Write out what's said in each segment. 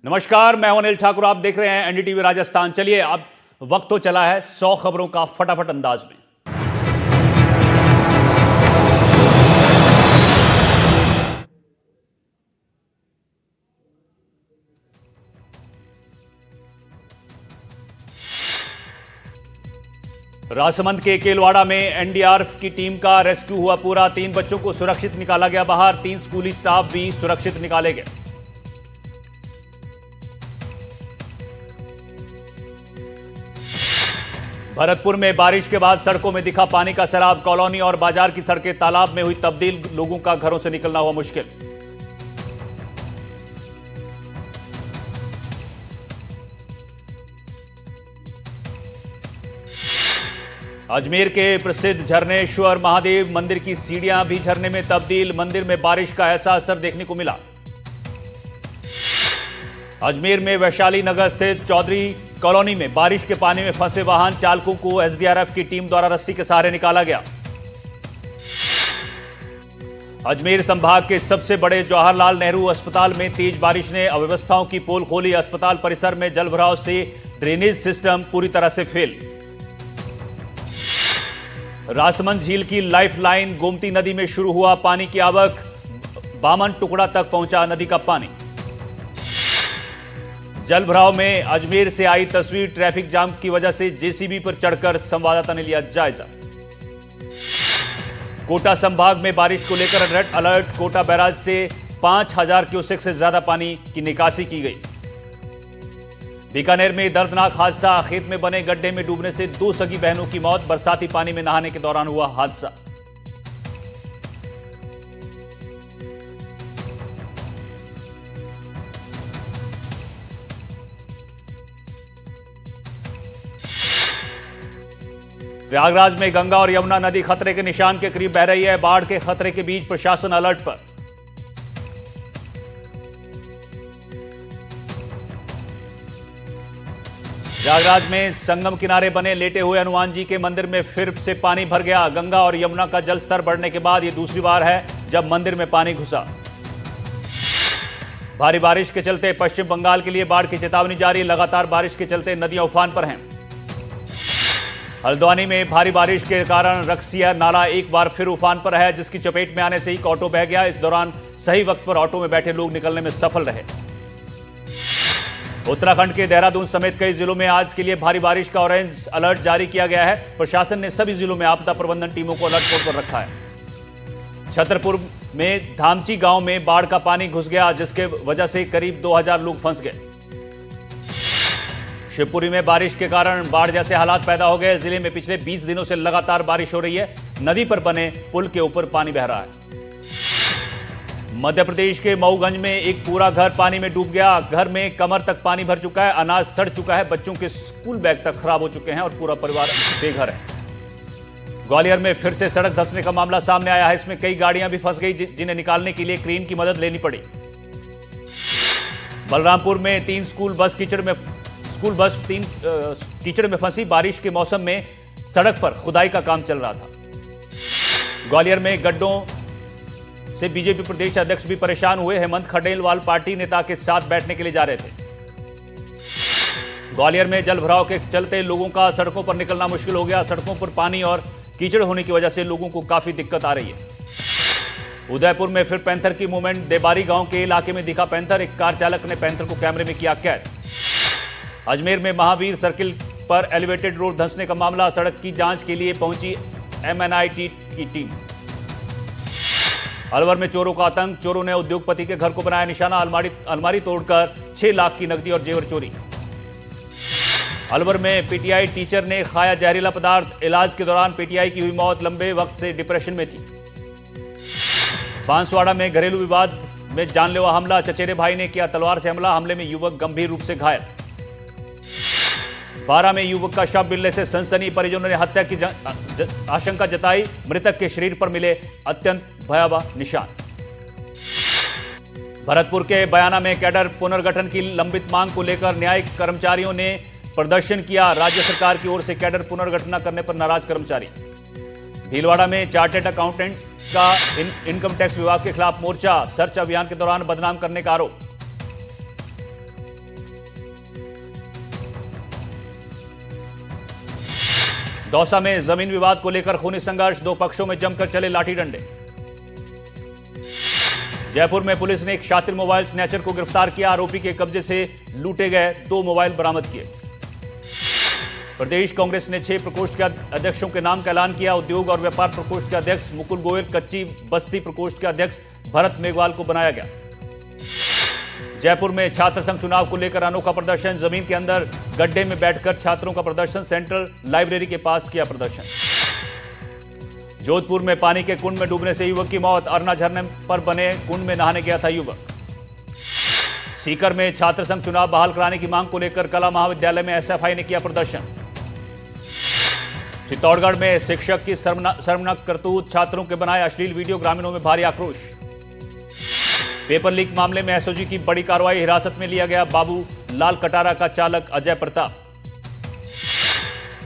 नमस्कार, मैं अनिल ठाकुर। आप देख रहे हैं एनडीटीवी राजस्थान। चलिए, अब वक्त तो चला है 100 खबरों का फटाफट अंदाज में। राजसमंद के केलवाड़ा में एनडीआरएफ की टीम का रेस्क्यू हुआ पूरा। 3 बच्चों को सुरक्षित निकाला गया बाहर। 3 स्कूली स्टाफ भी सुरक्षित निकाले गए। भरतपुर में बारिश के बाद सड़कों में दिखा पानी का सैलाब। कॉलोनी और बाजार की सड़कें तालाब में हुई तब्दील। लोगों का घरों से निकलना हुआ मुश्किल। अजमेर के प्रसिद्ध झरनेश्वर महादेव मंदिर की सीढ़ियां भी झरने में तब्दील। मंदिर में बारिश का ऐसा असर देखने को मिला। अजमेर में वैशाली नगर स्थित चौधरी कॉलोनी में बारिश के पानी में फंसे वाहन चालकों को एसडीआरएफ की टीम द्वारा रस्सी के सहारे निकाला गया। अजमेर संभाग के सबसे बड़े जवाहरलाल नेहरू अस्पताल में तेज बारिश ने अव्यवस्थाओं की पोल खोली। अस्पताल परिसर में जलभराव से ड्रेनेज सिस्टम पूरी तरह से फेल। राजसमंद झील की लाइफ लाइन गोमती नदी में शुरू हुआ पानी की आवक। बामन टुकड़ा तक पहुंचा नदी का पानी। जलभराव में अजमेर से आई तस्वीर। ट्रैफिक जाम की वजह से जेसीबी पर चढ़कर संवाददाता ने लिया जायजा। कोटा संभाग में बारिश को लेकर रेड अलर्ट। कोटा बैराज से 5000 क्यूसेक से ज्यादा पानी की निकासी की गई। बीकानेर में दर्दनाक हादसा। खेत में बने गड्ढे में डूबने से 2 सगी बहनों की मौत। बरसाती पानी में नहाने के दौरान हुआ हादसा। प्रयागराज में गंगा और यमुना नदी खतरे के निशान के करीब बह रही है। बाढ़ के खतरे के बीच प्रशासन अलर्ट पर। प्रयागराज में संगम किनारे बने लेटे हुए हनुमान जी के मंदिर में फिर से पानी भर गया। गंगा और यमुना का जल स्तर बढ़ने के बाद यह दूसरी बार है जब मंदिर में पानी घुसा। भारी बारिश के चलते पश्चिम बंगाल के लिए बाढ़ की चेतावनी जारी। लगातार बारिश के चलते नदियां उफान पर हैं। हल्द्वानी में भारी बारिश के कारण रक्सिया नाला एक बार फिर उफान पर है, जिसकी चपेट में आने से एक ऑटो बह गया। इस दौरान सही वक्त पर ऑटो में बैठे लोग निकलने में सफल रहे। उत्तराखंड के देहरादून समेत कई जिलों में आज के लिए भारी बारिश का ऑरेंज अलर्ट जारी किया गया है। प्रशासन ने सभी जिलों में आपदा प्रबंधन टीमों को अलर्ट मोड पर रखा है। छतरपुर में धामची गांव में बाढ़ का पानी घुस गया, जिसके वजह से करीब 2000 लोग फंस गए। शिवपुरी में बारिश के कारण बाढ़ जैसे हालात पैदा हो गए। जिले में पिछले 20 दिनों से लगातार बारिश हो रही है। नदी पर बने पुल के ऊपर पानी बह रहा है। मध्य प्रदेश के मऊगंज में एक पूरा घर पानी में डूब गया। घर में कमर तक पानी भर चुका है। अनाज सड़ चुका है। बच्चों के स्कूल बैग तक खराब हो चुके हैं और पूरा परिवार बेघर है। ग्वालियर में फिर से सड़क धंसने का मामला सामने आया है। इसमें कई गाड़ियां भी फंस गई, जिन्हें निकालने के लिए क्रेन की मदद लेनी पड़ी। बलरामपुर में 3 स्कूल बस कीचड़ में फंसी। बारिश के मौसम में सड़क पर खुदाई का काम चल रहा था। ग्वालियर में गड्ढों से बीजेपी प्रदेश अध्यक्ष भी परेशान हुए। हेमंत खंडेलवाल पार्टी नेता के साथ बैठने के लिए जा रहे थे। ग्वालियर में जलभराव के चलते लोगों का सड़कों पर निकलना मुश्किल हो गया। सड़कों पर पानी और कीचड़ होने की वजह से लोगों को काफी दिक्कत आ रही है। उदयपुर में फिर पैंथर की मूवमेंट। देबारी गांव के इलाके में दिखा पैंथर। एक कार चालक ने पैंथर को कैमरे में किया कैद। अजमेर में महावीर सर्किल पर एलिवेटेड रोड धंसने का मामला। सड़क की जांच के लिए पहुंची एमएनआईटी की टीम। अलवर में चोरों का आतंक। चोरों ने उद्योगपति के घर को बनाया निशाना। अलमारी तोड़कर 6 लाख की नकदी और जेवर चोरी। अलवर में पीटीआई टीचर ने खाया जहरीला पदार्थ। इलाज के दौरान पीटीआई की हुई मौत। लंबे वक्त से डिप्रेशन में थी। बांसवाड़ा में घरेलू विवाद में जानलेवा हमला। चचेरे भाई ने किया तलवार से हमला। हमले में युवक गंभीर रूप से घायल। बारा में युवक का शव मिलने से सनसनी। परिजनों ने हत्या की आशंका जताई। मृतक के शरीर पर मिले अत्यंत भयावह निशान। भरतपुर के बयाना में कैडर पुनर्गठन की लंबित मांग को लेकर न्यायिक कर्मचारियों ने प्रदर्शन किया। राज्य सरकार की ओर से कैडर पुनर्गठन न करने पर नाराज कर्मचारी। भीलवाड़ा में चार्टर्ड अकाउंटेंट का इनकम टैक्स विभाग के खिलाफ मोर्चा। सर्च अभियान के दौरान बदनाम करने का आरोप। दौसा में जमीन विवाद को लेकर खूनी संघर्ष, दो पक्षों में जमकर चले लाठी डंडे। जयपुर में पुलिस ने एक शातिर मोबाइल स्नैचर को गिरफ्तार किया, आरोपी के कब्जे से लूटे गए 2 मोबाइल बरामद किए। प्रदेश कांग्रेस ने 6 प्रकोष्ठ के अध्यक्षों के नाम का ऐलान किया, उद्योग और व्यापार प्रकोष्ठ के अध्यक्ष मुकुल गोयल, कच्ची बस्ती प्रकोष्ठ के अध्यक्ष भरत मेघवाल को बनाया गया। जयपुर में छात्र संघ चुनाव को लेकर अनोखा प्रदर्शन, जमीन के अंदर गड्ढे में बैठकर छात्रों का प्रदर्शन, सेंट्रल लाइब्रेरी के पास किया प्रदर्शन। जोधपुर में पानी के कुंड में डूबने से युवक की मौत, अरना झरने पर बने कुंड में नहाने गया था युवक। सीकर में छात्र संघ चुनाव बहाल कराने की मांग को लेकर कला महाविद्यालय में एसएफआई ने किया प्रदर्शन। चित्तौड़गढ़ में शिक्षक की शर्मनाक करतूत, छात्रों के बनाए अश्लील वीडियो, ग्रामीणों में भारी आक्रोश। पेपर लीक मामले में एसओजी की बड़ी कार्रवाई, हिरासत में लिया गया बाबू लाल कटारा का चालक अजय प्रताप।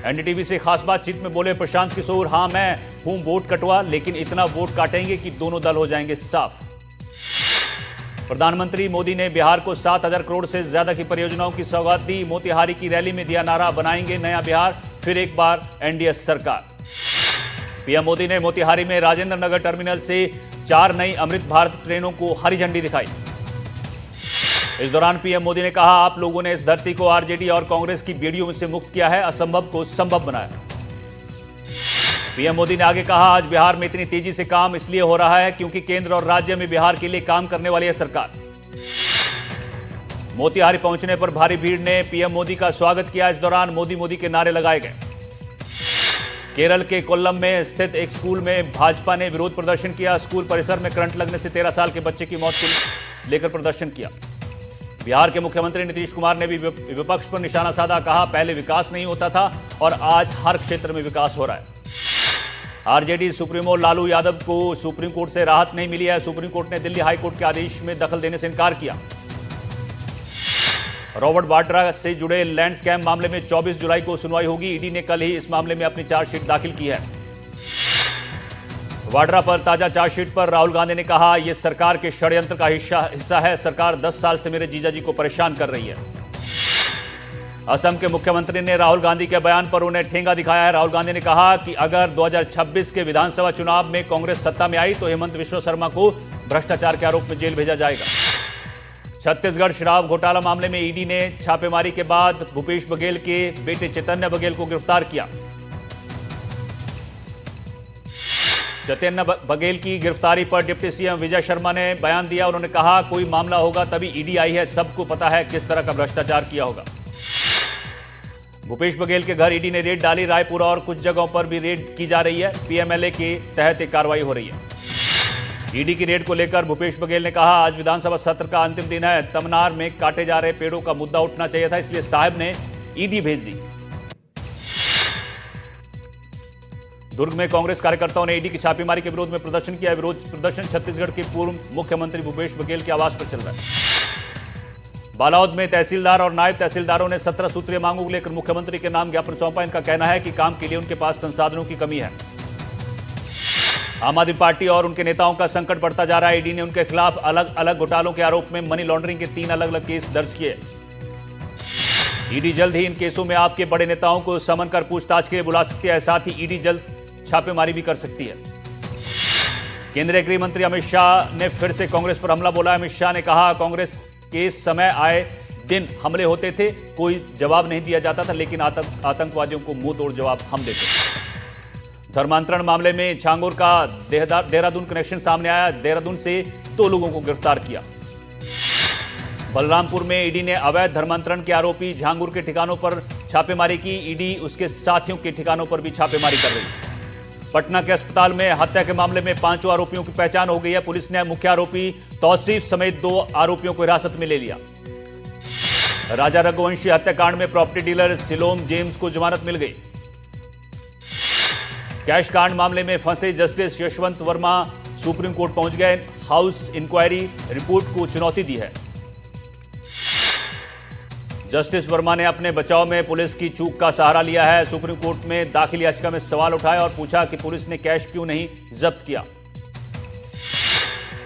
एनडीटीवी से खास बातचीत में बोले प्रशांत किशोर, हां मैं हूं वोट कटवा, लेकिन इतना वोट काटेंगे कि दोनों दल हो जाएंगे साफ। प्रधानमंत्री मोदी ने बिहार को 7,000 करोड़ से ज्यादा की परियोजनाओं की सौगात दी, मोतिहारी की रैली में दिया नारा, बनाएंगे नया बिहार, फिर एक बार एनडीए सरकार। पीएम मोदी ने मोतिहारी में राजेंद्र नगर टर्मिनल से 4 नई अमृत भारत ट्रेनों को हरी झंडी दिखाई। इस दौरान पीएम मोदी ने कहा, आप लोगों ने इस धरती को आरजेडी और कांग्रेस की बेड़ियों से मुक्त किया है, असंभव को संभव बनाया। पीएम मोदी ने आगे कहा, आज बिहार में इतनी तेजी से काम इसलिए हो रहा है क्योंकि केंद्र और राज्य में बिहार के लिए काम करने वाली है सरकार। मोतिहारी पहुंचने पर भारी भीड़ ने पीएम मोदी का स्वागत किया। इस दौरान मोदी मोदी के नारे लगाए गए। केरल के कोल्लम में स्थित एक स्कूल में भाजपा ने विरोध प्रदर्शन किया, स्कूल परिसर में करंट लगने से 13 साल के बच्चे की मौत को लेकर प्रदर्शन किया। बिहार के मुख्यमंत्री नीतीश कुमार ने भी विपक्ष पर निशाना साधा, कहा पहले विकास नहीं होता था और आज हर क्षेत्र में विकास हो रहा है। आरजेडी सुप्रीमो लालू यादव को सुप्रीम कोर्ट से राहत नहीं मिली है, सुप्रीम कोर्ट ने दिल्ली हाई कोर्ट के आदेश में दखल देने से इनकार किया। रॉबर्ट वाड्रा से जुड़े लैंड स्कैम मामले में 24 जुलाई को सुनवाई होगी, ईडी ने कल ही इस मामले में अपनी चार्जशीट दाखिल की है। वाड्रा पर ताजा चार्जशीट पर राहुल गांधी ने कहा, यह सरकार के षड्यंत्र का हिस्सा है, सरकार 10 साल से मेरे जीजा जी को परेशान कर रही है। असम के मुख्यमंत्री ने राहुल गांधी के बयान पर उन्हें ठेंगा दिखाया है। राहुल गांधी ने कहा कि अगर 2026 के विधानसभा चुनाव में कांग्रेस सत्ता में आई तो हेमंत विश्व शर्मा को भ्रष्टाचार के आरोप में जेल भेजा जाएगा। छत्तीसगढ़ शराब घोटाला मामले में ईडी ने छापेमारी के बाद भूपेश बघेल के बेटे चैतन्य बघेल को गिरफ्तार किया। चैतन्य बघेल की गिरफ्तारी पर डिप्टी सीएम विजय शर्मा ने बयान दिया। उन्होंने कहा, कोई मामला होगा तभी ईडी आई है, सबको पता है किस तरह का भ्रष्टाचार किया होगा। भूपेश बघेल के घर ईडी ने रेड डाली, रायपुर और कुछ जगहों पर भी रेड की जा रही है। पीएमएलए के तहत एक कार्रवाई हो रही है। ईडी की रेड को लेकर भूपेश बघेल ने कहा, आज विधानसभा सत्र का अंतिम दिन है, तमनार में काटे जा रहे पेड़ों का मुद्दा उठना चाहिए था, इसलिए साहब ने ईडी भेज दी। दुर्ग में कांग्रेस कार्यकर्ताओं ने ईडी की छापेमारी के विरोध में प्रदर्शन किया। विरोध प्रदर्शन छत्तीसगढ़ के पूर्व मुख्यमंत्री भूपेश बघेल के आवास पर चल रहा है। बालाउद में तहसीलदार और नायब तहसीलदारों ने 17 सूत्रीय मांगों को लेकर मुख्यमंत्री के नाम ज्ञापन सौंपा। इनका कहना है कि काम के लिए उनके पास संसाधनों की कमी है। आम आदमी पार्टी और उनके नेताओं का संकट बढ़ता जा रहा है। ईडी ने उनके खिलाफ अलग अलग घोटालों के आरोप में मनी लॉन्ड्रिंग के 3 अलग अलग केस दर्ज किए। ईडी जल्द ही इन केसों में आपके बड़े नेताओं को समन कर पूछताछ के लिए बुला सकती है। साथ ही ईडी जल्द छापेमारी भी कर सकती है। केंद्रीय गृह मंत्री अमित शाह ने फिर से कांग्रेस पर हमला बोला। अमित शाह ने कहा, कांग्रेस के समय आए दिन हमले होते थे, कोई जवाब नहीं दिया जाता था, लेकिन आतंकवादियों को मुंह तोड़ जवाब हम देते थे। धर्मांतरण मामले में छांगुर का देहरादून कनेक्शन सामने आया। देहरादून से 2 लोगों को गिरफ्तार किया। बलरामपुर में ईडी ने अवैध धर्मांतरण के आरोपी झांगुर के ठिकानों पर छापेमारी की। ईडी उसके साथियों के ठिकानों पर भी छापेमारी कर रही है। पटना के अस्पताल में हत्या के मामले में 5 आरोपियों की पहचान हो गई है। पुलिस ने मुख्य आरोपी तौसीफ समेत 2 आरोपियों को हिरासत में ले लिया। राजा रघुवंशी हत्याकांड में प्रॉपर्टी डीलर सिलोम जेम्स को जमानत मिल गई। कैश कांड मामले में फंसे justice Yashwant Verma supreme court पहुंच गए। हाउस इंक्वायरी रिपोर्ट को चुनौती दी है। जस्टिस वर्मा ने अपने बचाव में पुलिस की चूक का सहारा लिया है। सुप्रीम कोर्ट में दाखिल याचिका में सवाल उठाए और पूछा कि पुलिस ने कैश क्यों नहीं जब्त किया।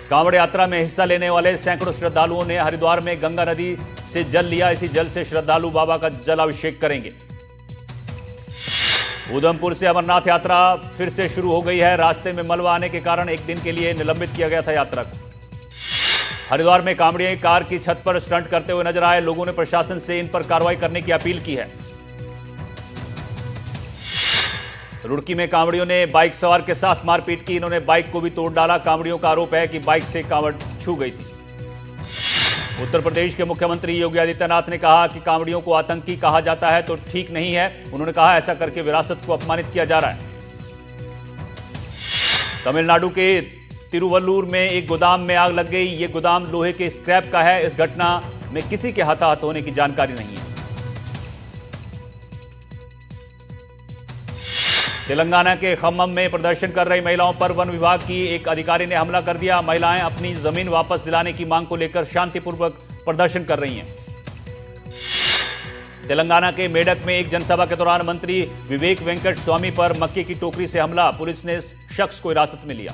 कांवड़ यात्रा में हिस्सा लेने वाले सैकड़ों श्रद्धालुओं ने हरिद्वार में गंगा नदी से जल लिया। इसी जल से श्रद्धालु बाबा का जलाभिषेक करेंगे। उधमपुर से अमरनाथ यात्रा फिर से शुरू हो गई है। रास्ते में मलबा आने के कारण एक दिन के लिए निलंबित किया गया था यात्रा को। हरिद्वार में कांवड़िए कार की छत पर स्टंट करते हुए नजर आए। लोगों ने प्रशासन से इन पर कार्रवाई करने की अपील की है। रुड़की में कांवड़ियों ने बाइक सवार के साथ मारपीट की। इन्होंने बाइक को भी तोड़ डाला। कांवड़ियों का आरोप है कि बाइक से कांवड़ छू गई थी। उत्तर प्रदेश के मुख्यमंत्री योगी आदित्यनाथ ने कहा कि कांवड़ियों को आतंकी कहा जाता है तो ठीक नहीं है। उन्होंने कहा ऐसा करके विरासत को अपमानित किया जा रहा है। तमिलनाडु के तिरुवल्लुर में एक गोदाम में आग लग गई। यह गोदाम लोहे के स्क्रैप का है। इस घटना में किसी के हताहत होने की जानकारी नहीं है। तेलंगाना के खम्मम में प्रदर्शन कर रही महिलाओं पर वन विभाग की एक अधिकारी ने हमला कर दिया। महिलाएं अपनी जमीन वापस दिलाने की मांग को लेकर शांतिपूर्वक प्रदर्शन कर रही हैं। तेलंगाना के मेडक में एक जनसभा के दौरान मंत्री विवेक वेंकट स्वामी पर मक्के की टोकरी से हमला। पुलिस ने इस शख्स को हिरासत में लिया।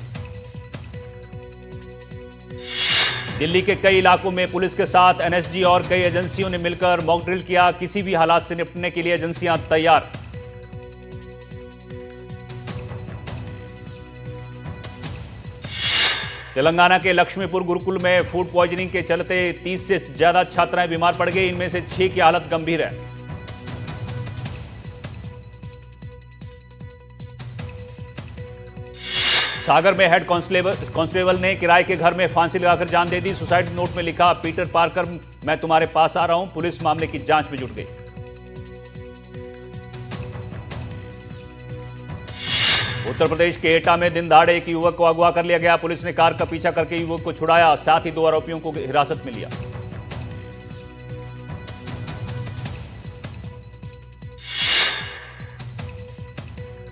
दिल्ली के कई इलाकों में पुलिस के साथ एनएसजी और कई एजेंसियों ने मिलकर मॉक ड्रिल किया। किसी भी हालात से निपटने के लिए एजेंसियां तैयार। तेलंगाना के लक्ष्मीपुर गुरुकुल में फूड पॉइजनिंग के चलते 30 से ज्यादा छात्राएं बीमार पड़ गई। इनमें से 6 की हालत गंभीर है। सागर में हेड कांस्टेबल ने किराए के घर में फांसी लगाकर जान दे दी। सुसाइड नोट में लिखा, पीटर पार्कर मैं तुम्हारे पास आ रहा हूं। पुलिस मामले की जांच में जुट गई। उत्तर प्रदेश के एटा में दिन दहाड़े एक युवक को अगवा कर लिया गया। पुलिस ने कार का पीछा करके युवक को छुड़ाया। साथ ही 2 आरोपियों को हिरासत में लिया।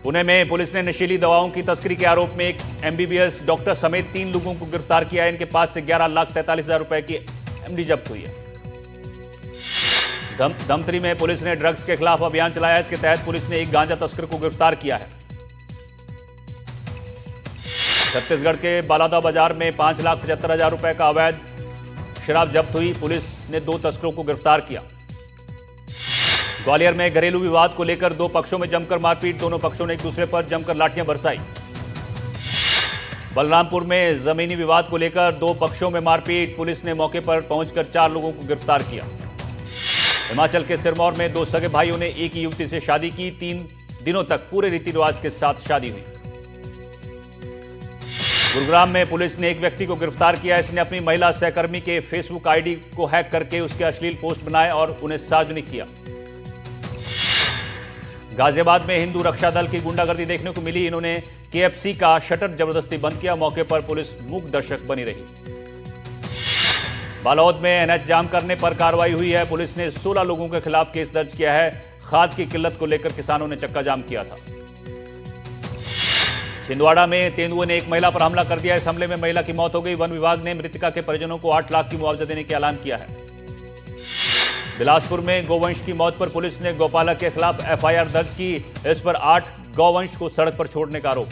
पुणे में पुलिस ने नशीली दवाओं की तस्करी के आरोप में एक एमबीबीएस डॉक्टर समेत 3 लोगों को गिरफ्तार किया है। इनके पास से 11,43,000 रुपए की एमडी जब्त हुई है। धमतरी में पुलिस ने ड्रग्स के खिलाफ अभियान चलाया। इसके तहत पुलिस ने एक गांजा तस्कर को गिरफ्तार किया है। छत्तीसगढ़ के बालादा बाजार में 5,75,000 रुपए का अवैध शराब जब्त हुई। पुलिस ने 2 तस्करों को गिरफ्तार किया। ग्वालियर में घरेलू विवाद को लेकर 2 पक्षों में जमकर मारपीट। दोनों पक्षों ने एक दूसरे पर जमकर लाठियां बरसाई। बलरामपुर में जमीनी विवाद को लेकर 2 पक्षों में मारपीट। पुलिस ने मौके पर पहुंचकर 4 लोगों को गिरफ्तार किया। हिमाचल के सिरमौर में 2 सगे भाइयों ने एक ही युवती से शादी की। 3 दिनों तक पूरे रीति रिवाज के साथ शादी हुई। गुरुग्राम में पुलिस ने एक व्यक्ति को गिरफ्तार किया। इसने अपनी महिला सहकर्मी के फेसबुक आईडी को हैक करके उसके अश्लील पोस्ट बनाए और उन्हें सार्वजनिक किया। गाजियाबाद में हिंदू रक्षा दल की गुंडागर्दी देखने को मिली। इन्होंने केएफसी का शटर जबरदस्ती बंद किया। मौके पर पुलिस मूक दर्शक बनी रही। बालोद में एनएच जाम करने पर कार्रवाई हुई है। पुलिस ने 16 लोगों के खिलाफ केस दर्ज किया है। खाद की किल्लत को लेकर किसानों ने चक्का जाम किया था। छिंदवाड़ा में तेंदुए ने एक महिला पर हमला कर दिया। इस हमले में महिला की मौत हो गई। वन विभाग ने मृतका के परिजनों को 8 लाख की मुआवजा देने का ऐलान किया है। बिलासपुर में गौवंश की मौत पर पुलिस ने गौपालक के खिलाफ एफआईआर दर्ज की। इस पर 8 गौवंश को सड़क पर छोड़ने का आरोप।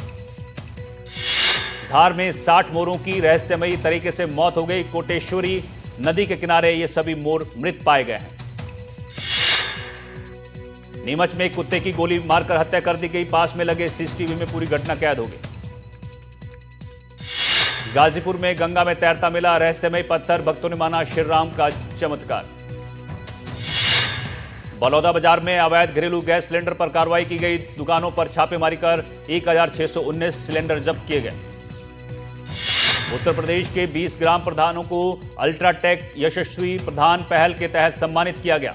धार में 60 मोरों की रहस्यमयी तरीके से मौत हो गई। कोटेश्वरी नदी के किनारे ये सभी मोर मृत पाए गए हैं। नीमच में एक कुत्ते की गोली मारकर हत्या कर दी गई। पास में लगे सीसीटीवी में पूरी घटना कैद हो गई। गाजीपुर में गंगा में तैरता मिला रहस्यमय पत्थर। भक्तों ने माना श्री राम का चमत्कार। बलौदा बाजार में अवैध घरेलू गैस सिलेंडर पर कार्रवाई की गई। दुकानों पर छापेमारी कर 1,619 सिलेंडर जब्त किए गए। उत्तर प्रदेश के 20 ग्राम प्रधानों को अल्ट्राटेक यशस्वी प्रधान पहल के तहत सम्मानित किया गया।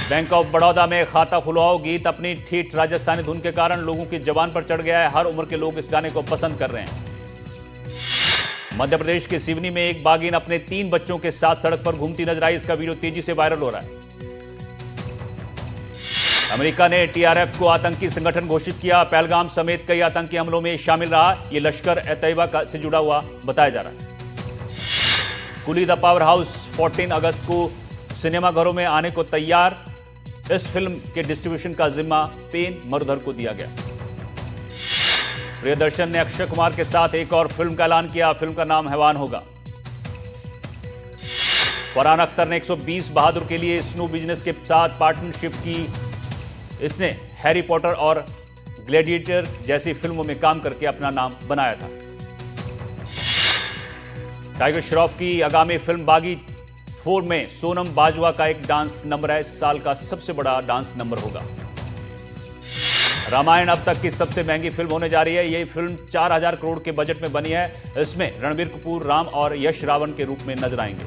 बैंक ऑफ बड़ौदा में खाता खुलवाओ गीत अपनी ठेठ राजस्थानी धुन के कारण लोगों की जबान पर चढ़ गया है। हर उम्र के लोग इस गाने को पसंद कर रहे हैं। मध्य प्रदेश के सिवनी में एक बाघिन अपने 3 बच्चों के साथ सड़क पर घूमती नजर आई। इसका वीडियो तेजी से वायरल हो रहा है। अमेरिका ने टीआरएफ को आतंकी संगठन घोषित किया। पहलगाम समेत कई आतंकी हमलों में शामिल रहा। यह लश्कर ए तैयबा से जुड़ा हुआ बताया जा रहा है। कुली द पावर हाउस 14 अगस्त को सिनेमाघरों में आने को तैयार। इस फिल्म के डिस्ट्रीब्यूशन का जिम्मा पेन मरुधर को दिया गया। प्रियदर्शन ने अक्षय कुमार के साथ एक और फिल्म का ऐलान किया। फिल्म का नाम हैवान होगा। फरहान अख्तर ने 120 बहादुर के लिए स्नू बिजनेस के साथ पार्टनरशिप की। इसने हैरी पॉटर और ग्लैडिएटर जैसी फिल्मों में काम करके अपना नाम बनाया था। टाइगर श्रॉफ की आगामी फिल्म बागी 4 में सोनम बाजवा का एक डांस नंबर है। इस साल का सबसे बड़ा डांस नंबर होगा। रामायण अब तक की सबसे महंगी फिल्म होने जा रही है। यह फिल्म 4000 करोड़ के बजट में बनी है। इसमें रणबीर कपूर राम और यश रावण के रूप में नजर आएंगे।